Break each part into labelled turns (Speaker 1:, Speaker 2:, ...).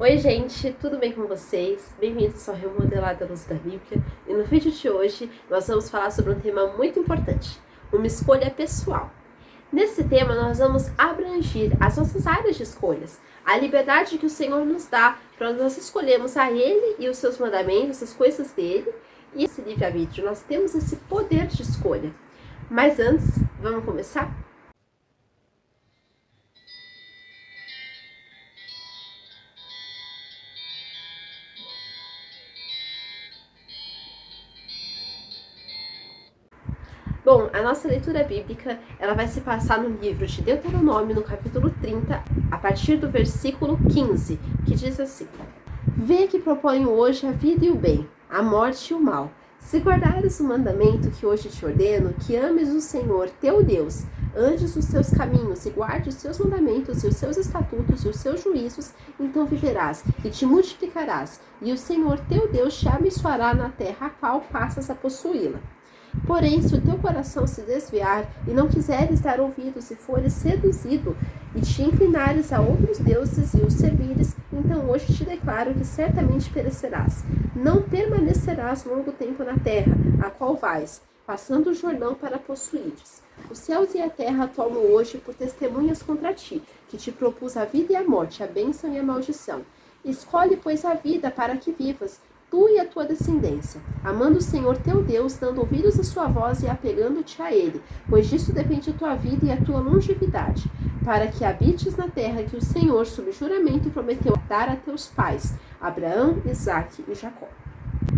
Speaker 1: Oi gente, tudo bem com vocês? Bem-vindos ao Remodelado à Luz da Bíblia. E no vídeo de hoje nós vamos falar sobre um tema muito importante, uma escolha pessoal. Nesse tema nós vamos abranger as nossas áreas de escolhas, a liberdade que o Senhor nos dá para nós escolhermos a Ele e os seus mandamentos, as coisas dele. E esse livre-arbítrio, nós temos esse poder de escolha. Mas antes, vamos começar? Bom, a nossa leitura bíblica, ela vai se passar no livro de Deuteronômio, no capítulo 30, a partir do versículo 15, que diz assim: Vê que proponho hoje a vida e o bem, a morte e o mal. Se guardares o mandamento que hoje te ordeno, que ames o Senhor teu Deus, andes os seus caminhos e guardes os seus mandamentos e os seus estatutos e os seus juízos, então viverás e te multiplicarás, e o Senhor teu Deus te abençoará na terra a qual passas a possuí-la. Porém, se o teu coração se desviar e não quiseres dar ouvidos e fores seduzido e te inclinares a outros deuses e os servires, então hoje te declaro que certamente perecerás. Não permanecerás longo tempo na terra, a qual vais, passando o Jordão para possuíres. Os céus e a terra tomo hoje por testemunhas contra ti, que te propus a vida e a morte, a bênção e a maldição. Escolhe, pois, a vida para que vivas, tu e a tua descendência, amando o Senhor teu Deus, dando ouvidos à sua voz e apegando-te a Ele, pois disso depende a tua vida e a tua longevidade, para que habites na terra que o Senhor, sob juramento, prometeu dar a teus pais, Abraão, Isaque e Jacó.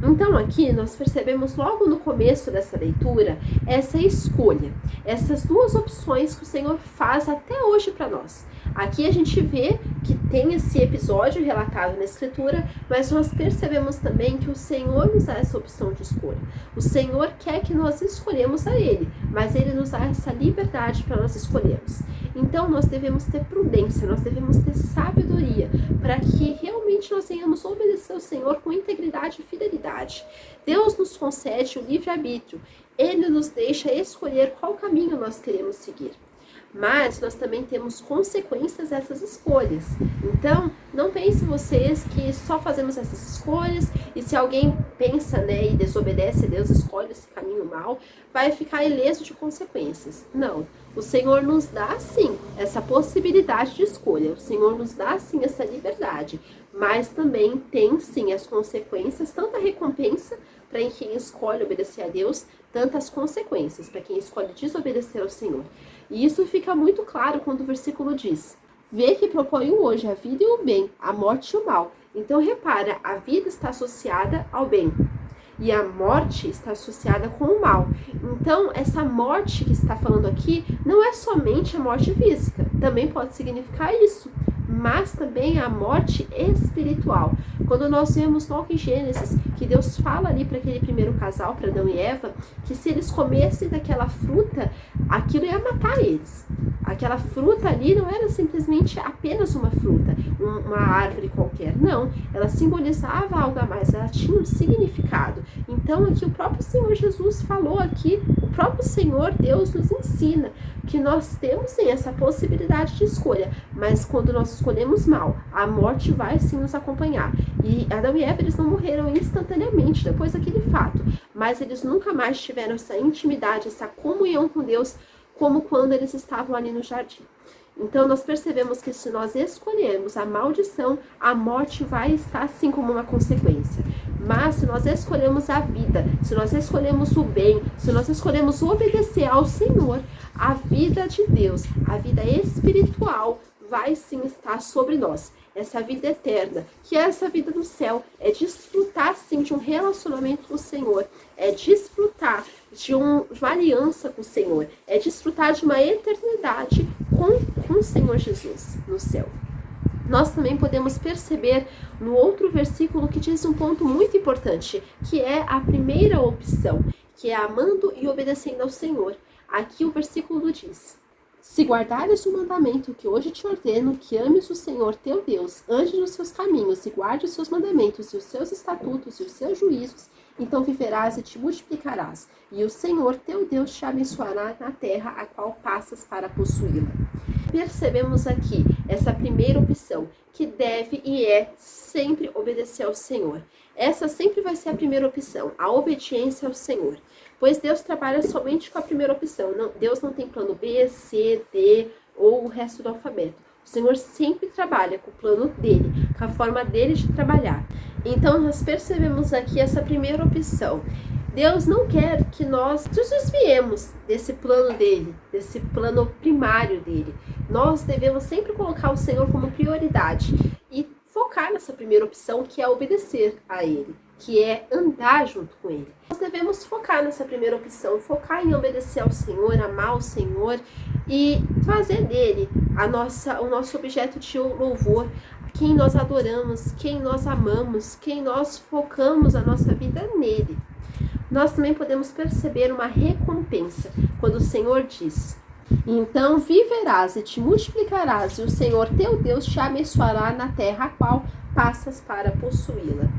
Speaker 1: Então aqui nós percebemos logo no começo dessa leitura essa escolha, essas duas opções que o Senhor faz até hoje para nós. Aqui a gente vê que tem esse episódio relatado na Escritura, mas nós percebemos também que o Senhor nos dá essa opção de escolha. O Senhor quer que nós escolhemos a Ele, mas Ele nos dá essa liberdade para nós escolhermos. Então nós devemos ter prudência, nós devemos ter sabedoria, para que realmente nós venhamos obedecer ao Senhor com integridade e fidelidade. Deus nos concede o livre-arbítrio, Ele nos deixa escolher qual caminho nós queremos seguir. Mas nós também temos consequências dessas escolhas. Então, não pensem vocês que só fazemos essas escolhas e se alguém pensa, e desobedece a Deus, escolhe esse caminho mal, vai ficar ileso de consequências. Não. O Senhor nos dá, sim, essa possibilidade de escolha. O Senhor nos dá, sim, essa liberdade. Mas também tem, sim, as consequências, tanto a recompensa para quem escolhe obedecer a Deus, tanto as consequências para quem escolhe desobedecer ao Senhor. E isso fica muito claro quando o versículo diz: Vê que proponho hoje a vida e o bem, a morte e o mal. Então repara, a vida está associada ao bem e a morte está associada com o mal. Então essa morte que está falando aqui não é somente a morte física, também pode significar isso, mas também a morte espiritual. Quando nós vemos logo em Gênesis que Deus fala ali para aquele primeiro casal, para Adão e Eva, que se eles comessem daquela fruta, aquilo ia matar eles. Aquela fruta ali não era simplesmente apenas uma fruta, uma árvore qualquer, não. Ela simbolizava algo a mais, ela tinha um significado. Então aqui o próprio Senhor Jesus falou aqui, o próprio Senhor Deus nos ensina que nós temos sim essa possibilidade de escolha, mas quando nós escolhemos mal, a morte vai sim nos acompanhar. E Adão e Eva, eles não morreram instantaneamente depois daquele fato, mas eles nunca mais tiveram essa intimidade, essa comunhão com Deus, como quando eles estavam ali no jardim. Então nós percebemos que se nós escolhermos a maldição, a morte vai estar assim como uma consequência. Mas se nós escolhemos a vida, se nós escolhemos o bem, se nós escolhemos obedecer ao Senhor, a vida de Deus, a vida espiritual vai sim estar sobre nós. Essa vida eterna, que é essa vida do céu, é desfrutar sim de um relacionamento com o Senhor, é desfrutar de uma aliança com o Senhor, é desfrutar de uma eternidade com o Senhor Jesus no céu. Nós também podemos perceber no outro versículo que diz um ponto muito importante, que é a primeira opção, que é amando e obedecendo ao Senhor. Aqui o versículo diz: Se guardares o mandamento que hoje te ordeno, que ames o Senhor teu Deus, andes nos seus caminhos e guarde os seus mandamentos e os seus estatutos e os seus juízos, então viverás e te multiplicarás, e o Senhor teu Deus te abençoará na terra a qual passas para possuí-la. percebemos aqui essa primeira opção, que deve e é sempre obedecer ao Senhor. Essa sempre vai ser a primeira opção, a obediência ao Senhor. Pois Deus trabalha somente com a primeira opção. Deus não tem plano B, C, D ou o resto do alfabeto. O Senhor sempre trabalha com o plano dele, com a forma dele de trabalhar. Então nós percebemos aqui essa primeira opção. Deus não quer que nós nos desviemos desse plano dele, desse plano primário dele. Nós devemos sempre colocar o Senhor como prioridade e focar nessa primeira opção, que é obedecer a ele, que é andar junto com ele. Nós devemos focar nessa primeira opção, focar em obedecer ao Senhor, amar o Senhor e fazer dele o nosso objeto de louvor, quem nós adoramos, quem nós amamos, quem nós focamos a nossa vida nele. Nós também podemos perceber uma recompensa quando o Senhor diz: então viverás e te multiplicarás, e o Senhor teu Deus te abençoará na terra a qual passas para possuí-la.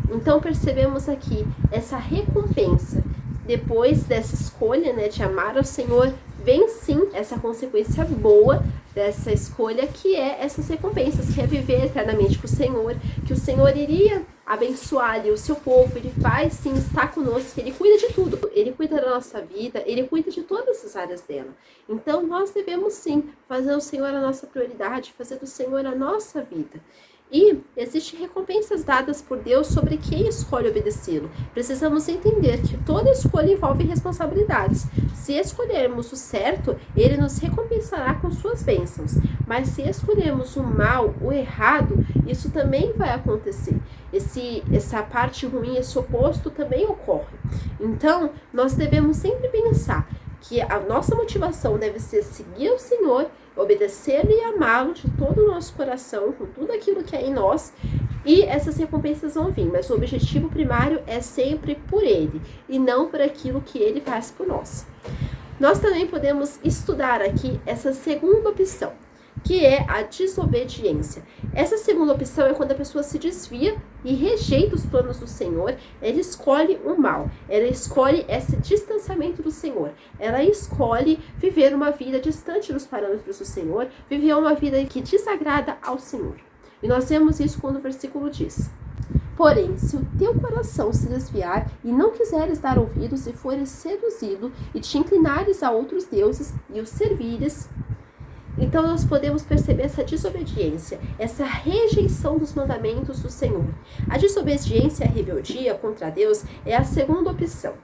Speaker 1: Então percebemos aqui essa recompensa. Depois dessa escolha, né, de amar ao Senhor, vem sim essa consequência boa dessa escolha, que é essas recompensas, que é viver eternamente com o Senhor, que o Senhor iria abençoar ali o seu povo, ele vai sim estar conosco, ele cuida de tudo, ele cuida da nossa vida, ele cuida de todas as áreas dela. Então nós devemos sim fazer o Senhor a nossa prioridade, fazer do Senhor a nossa vida. E existem recompensas dadas por Deus sobre quem escolhe obedecê-lo. Precisamos entender que toda escolha envolve responsabilidades. Se escolhermos o certo, ele nos recompensará com suas bênçãos. Mas se escolhermos o mal, o errado, isso também vai acontecer. Essa parte ruim, esse oposto também ocorre. Então, nós devemos sempre pensar que a nossa motivação deve ser seguir o Senhor, obedecê-lo e amá-lo de todo o nosso coração, com tudo aquilo que é em nós, e essas recompensas vão vir, mas o objetivo primário é sempre por ele, e não por aquilo que ele faz por nós. Nós também podemos estudar aqui essa segunda opção, que é a desobediência. Essa segunda opção é quando a pessoa se desvia e rejeita os planos do Senhor, ela escolhe o mal, ela escolhe esse distanciamento do Senhor, ela escolhe viver uma vida distante dos parâmetros do Senhor, viver uma vida que desagrada ao Senhor. E nós vemos isso quando o versículo diz: porém, se o teu coração se desviar e não quiseres dar ouvidos e fores seduzido e te inclinares a outros deuses e os servires, então nós podemos perceber essa desobediência, essa rejeição dos mandamentos do Senhor. A desobediência e a rebeldia contra Deus é a segunda opção.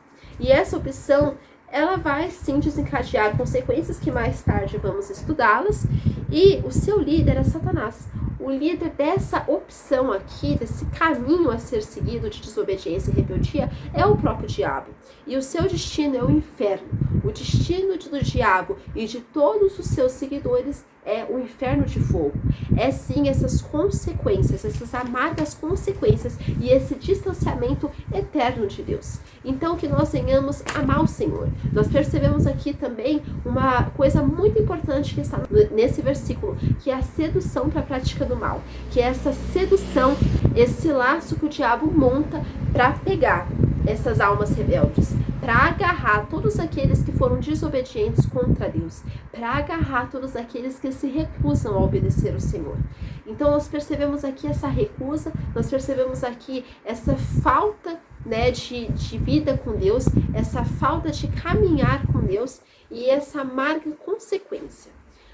Speaker 1: E essa opção, ela vai sim desencadear consequências que mais tarde vamos estudá-las. E o seu líder é Satanás. O líder dessa opção aqui, desse caminho a ser seguido de desobediência e rebeldia, é o próprio diabo. E o seu destino é o inferno. O destino do diabo e de todos os seus seguidores é o inferno de fogo. É sim essas consequências, essas amargas consequências e esse distanciamento eterno de Deus. Então que nós venhamos amar o Senhor. Nós percebemos aqui também uma coisa muito importante que está nesse versículo, que é a sedução para a prática do mal. Que é essa sedução, esse laço que o diabo monta para pegar essas almas rebeldes, para agarrar todos aqueles que foram desobedientes contra Deus, para agarrar todos aqueles que se recusam a obedecer ao Senhor. Então nós percebemos aqui essa recusa, nós percebemos aqui essa falta, né, de vida com Deus, essa falta de caminhar com Deus e essa amarga consequência.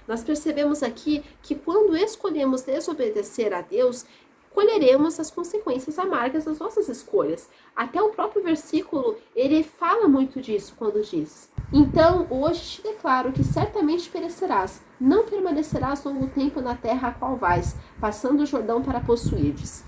Speaker 1: Nós percebemos aqui que quando escolhemos desobedecer a Deus, colheremos as consequências amargas das nossas escolhas. Até o próprio versículo, ele fala muito disso quando diz: então, hoje te declaro que certamente perecerás, não permanecerás longo tempo na terra a qual vais, passando o Jordão para possuirdes.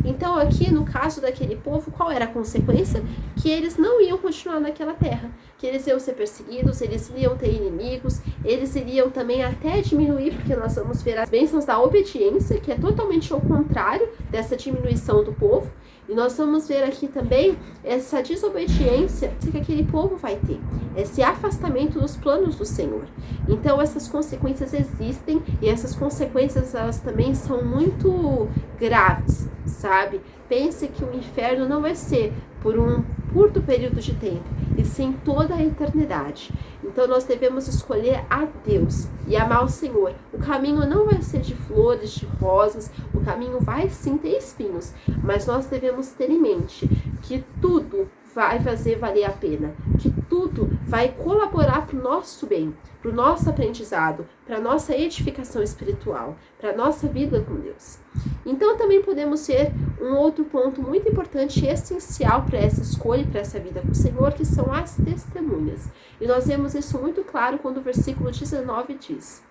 Speaker 1: Então, aqui no caso daquele povo, qual era a consequência? Que eles não iam continuar naquela terra, que eles iam ser perseguidos, eles iriam ter inimigos, eles iriam também até diminuir, porque nós vamos ver as bênçãos da obediência, que é totalmente ao contrário dessa diminuição do povo. E nós vamos ver aqui também essa desobediência que aquele povo vai ter, esse afastamento dos planos do Senhor. Então essas consequências existem e essas consequências elas também são muito graves, sabe? Pense que o inferno não vai ser por um curto período de tempo, e sim toda a eternidade. Então nós devemos escolher a Deus e amar o Senhor. O caminho não vai ser de flores, de rosas, o caminho vai sim ter espinhos, mas nós devemos ter em mente que tudo vai fazer valer a pena, que tudo vai colaborar para o nosso bem, para o nosso aprendizado, para a nossa edificação espiritual, para a nossa vida com Deus. Então também podemos ter um outro ponto muito importante e essencial para essa escolha e para essa vida com o Senhor, que são as testemunhas. E nós vemos isso muito claro quando o versículo 19 diz: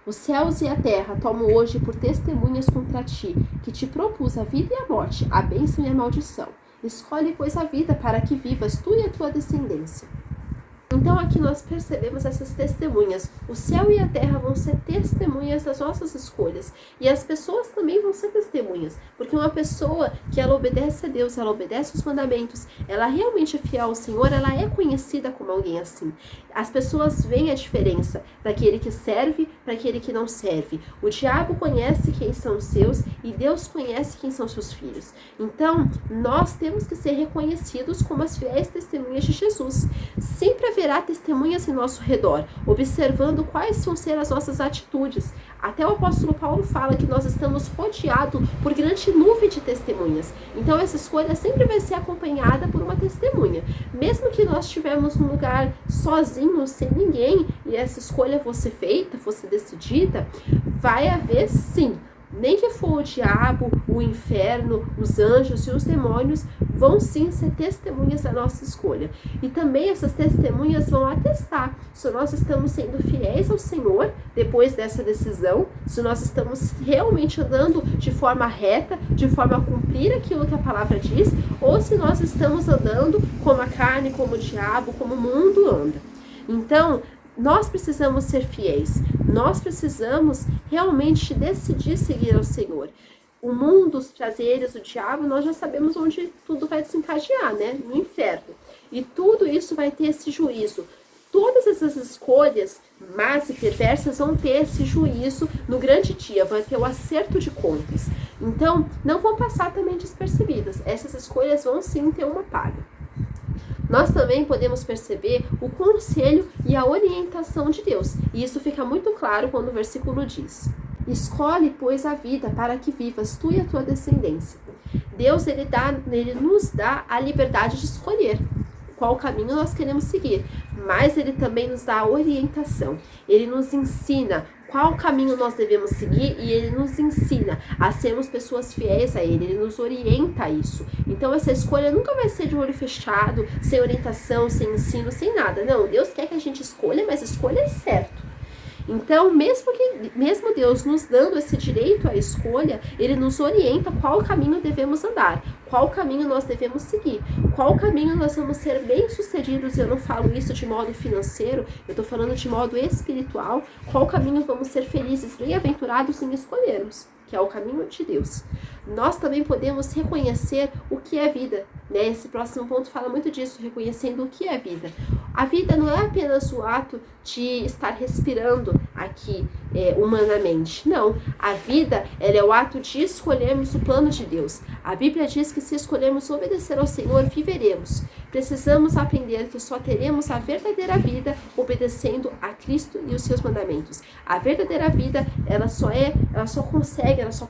Speaker 1: os céus e a terra tomam hoje por testemunhas contra ti, que te propus a vida e a morte, a bênção e a maldição. Escolhe, pois, a vida para que vivas tu e a tua descendência. Então aqui nós percebemos essas testemunhas. O céu e a terra vão ser testemunhas das nossas escolhas. E as pessoas também vão ser testemunhas. Porque uma pessoa que ela obedece a Deus, ela obedece os mandamentos, ela realmente é fiel ao Senhor, ela é conhecida como alguém assim. As pessoas veem a diferença daquele que serve para aquele que não serve. O diabo conhece quem são os seus e Deus conhece quem são seus filhos. Então, nós temos que ser reconhecidos como as fiéis testemunhas de Jesus. Sempre haverá testemunhas em nosso redor, observando quais vão ser as nossas atitudes. Até o apóstolo Paulo fala que nós estamos rodeados por grande nuvem de testemunhas. Então essa escolha sempre vai ser acompanhada por uma testemunha. Mesmo que nós estivermos num lugar sozinhos, sem ninguém, e essa escolha fosse feita, fosse decidida, vai haver sim. Nem que for o diabo, o inferno, os anjos e os demônios vão sim ser testemunhas da nossa escolha. E também essas testemunhas vão atestar se nós estamos sendo fiéis ao Senhor depois dessa decisão, se nós estamos realmente andando de forma reta, de forma a cumprir aquilo que a palavra diz, ou se nós estamos andando como a carne, como o diabo, como o mundo anda. Então, nós precisamos ser fiéis, nós precisamos realmente decidir seguir ao Senhor. O mundo, os prazeres, o diabo, nós já sabemos onde tudo vai desencadear, né? No inferno. E tudo isso vai ter esse juízo. Todas essas escolhas más e perversas vão ter esse juízo no grande dia, vai ter o acerto de contas. Então, não vão passar também despercebidas. Essas escolhas vão sim ter uma paga. Nós também podemos perceber o conselho e a orientação de Deus. E isso fica muito claro quando o versículo diz: escolhe, pois, a vida para que vivas tu e a tua descendência. Deus ele nos dá a liberdade de escolher qual caminho nós queremos seguir, mas ele também nos dá a orientação. Ele nos ensina qual caminho nós devemos seguir e ele nos ensina a sermos pessoas fiéis a ele nos orienta a isso. Então essa escolha nunca vai ser de olho fechado, sem orientação, sem ensino, sem nada. Não, Deus quer que a gente escolha, mas escolha certo. Então, mesmo Deus nos dando esse direito à escolha, Ele nos orienta qual caminho devemos andar, qual caminho nós devemos seguir, qual caminho nós vamos ser bem-sucedidos. Eu não falo isso de modo financeiro, eu estou falando de modo espiritual, qual caminho vamos ser felizes, bem-aventurados em escolhermos, que é o caminho de Deus. Nós também podemos reconhecer o que é vida, né? Esse próximo ponto fala muito disso, reconhecendo o que é vida. A vida não é apenas o ato de estar respirando aqui humanamente. Não, a vida ela é o ato de escolhermos o plano de Deus. A Bíblia diz que se escolhermos obedecer ao Senhor, viveremos. Precisamos aprender que só teremos a verdadeira vida obedecendo a Cristo e os seus mandamentos. A verdadeira vida, ela só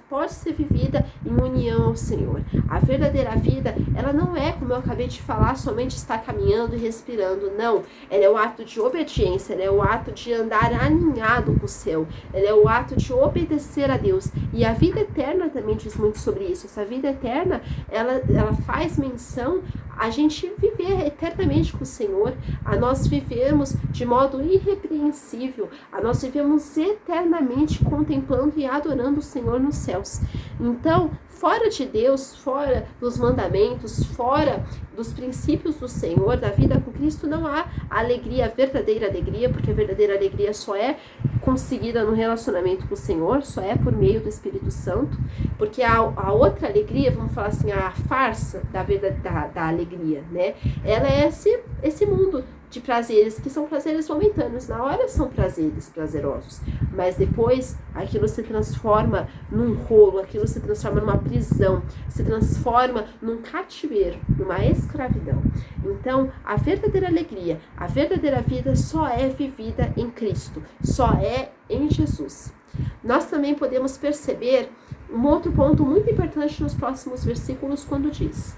Speaker 1: pode ser vivida em união ao Senhor. A verdadeira vida, ela não é, como eu acabei de falar, somente estar caminhando e respirando, não. Ela é o ato de obediência, ela é o ato de andar alinhado com o céu, ela é o ato de obedecer a Deus. E a vida eterna também diz muito sobre isso. Essa vida eterna, ela faz menção a gente viver eternamente com o Senhor, a nós vivermos de modo irrepreensível, a nós vivemos eternamente contemplando e adorando o Senhor nos céus. Então, fora de Deus, fora dos mandamentos, fora dos princípios do Senhor, da vida com Cristo, não há alegria, verdadeira alegria, porque a verdadeira alegria só é conseguida no relacionamento com o Senhor, só é por meio do Espírito Santo, porque a outra alegria, vamos falar assim, a farsa da alegria, né? Ela é esse mundo de prazeres que são prazeres momentâneos. Na hora são prazeres prazerosos, mas depois aquilo se transforma num rolo, aquilo se transforma numa prisão, se transforma num cativeiro, numa escravidão. Então, a verdadeira alegria, a verdadeira vida só é vivida em Cristo, só é em Jesus. Nós também podemos perceber um outro ponto muito importante nos próximos versículos, quando diz: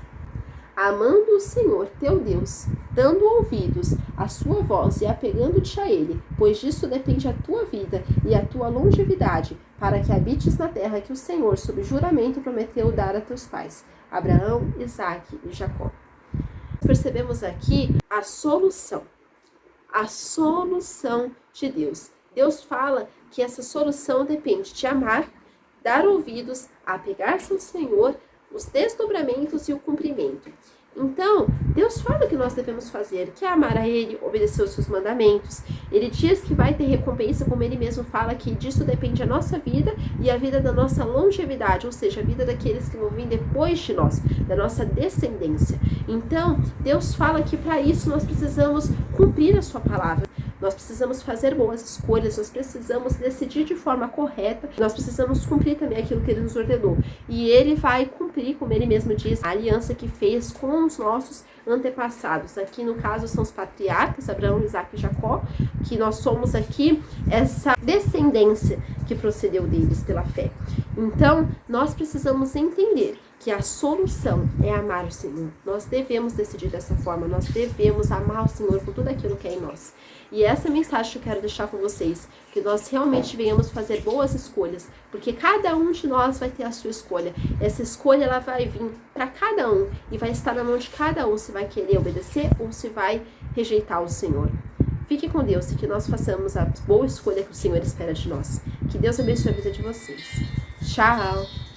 Speaker 1: amando o Senhor teu Deus, dando ouvidos à sua voz e apegando-te a Ele, pois disso depende a tua vida e a tua longevidade, para que habites na terra que o Senhor, sob juramento, prometeu dar a teus pais, Abraão, Isaque e Jacó. Percebemos aqui a solução de Deus. Deus fala que essa solução depende de amar, dar ouvidos, apegar-se ao Senhor, os desdobramentos e o cumprimento. Então, Deus fala que nós devemos fazer, que é amar a Ele, obedecer os seus mandamentos. Ele diz que vai ter recompensa, como Ele mesmo fala, que disso depende a nossa vida e a vida da nossa longevidade, ou seja, a vida daqueles que vão vir depois de nós, da nossa descendência. Então, Deus fala que para isso nós precisamos cumprir a sua palavra. Nós precisamos fazer boas escolhas, nós precisamos decidir de forma correta, nós precisamos cumprir também aquilo que Ele nos ordenou. E Ele vai cumprir, como Ele mesmo diz, a aliança que fez com os nossos antepassados. Aqui no caso são os patriarcas, Abraão, Isaque e Jacó, que nós somos aqui essa descendência que procedeu deles pela fé. Então, nós precisamos entender que a solução é amar o Senhor. Nós devemos decidir dessa forma, nós devemos amar o Senhor com tudo aquilo que é em nós. E essa mensagem que eu quero deixar com vocês, que nós realmente venhamos fazer boas escolhas, porque cada um de nós vai ter a sua escolha. Essa escolha ela vai vir para cada um e vai estar na mão de cada um se vai querer obedecer ou se vai rejeitar o Senhor. Fique com Deus e que nós façamos a boa escolha que o Senhor espera de nós. Que Deus abençoe a vida de vocês. Tchau!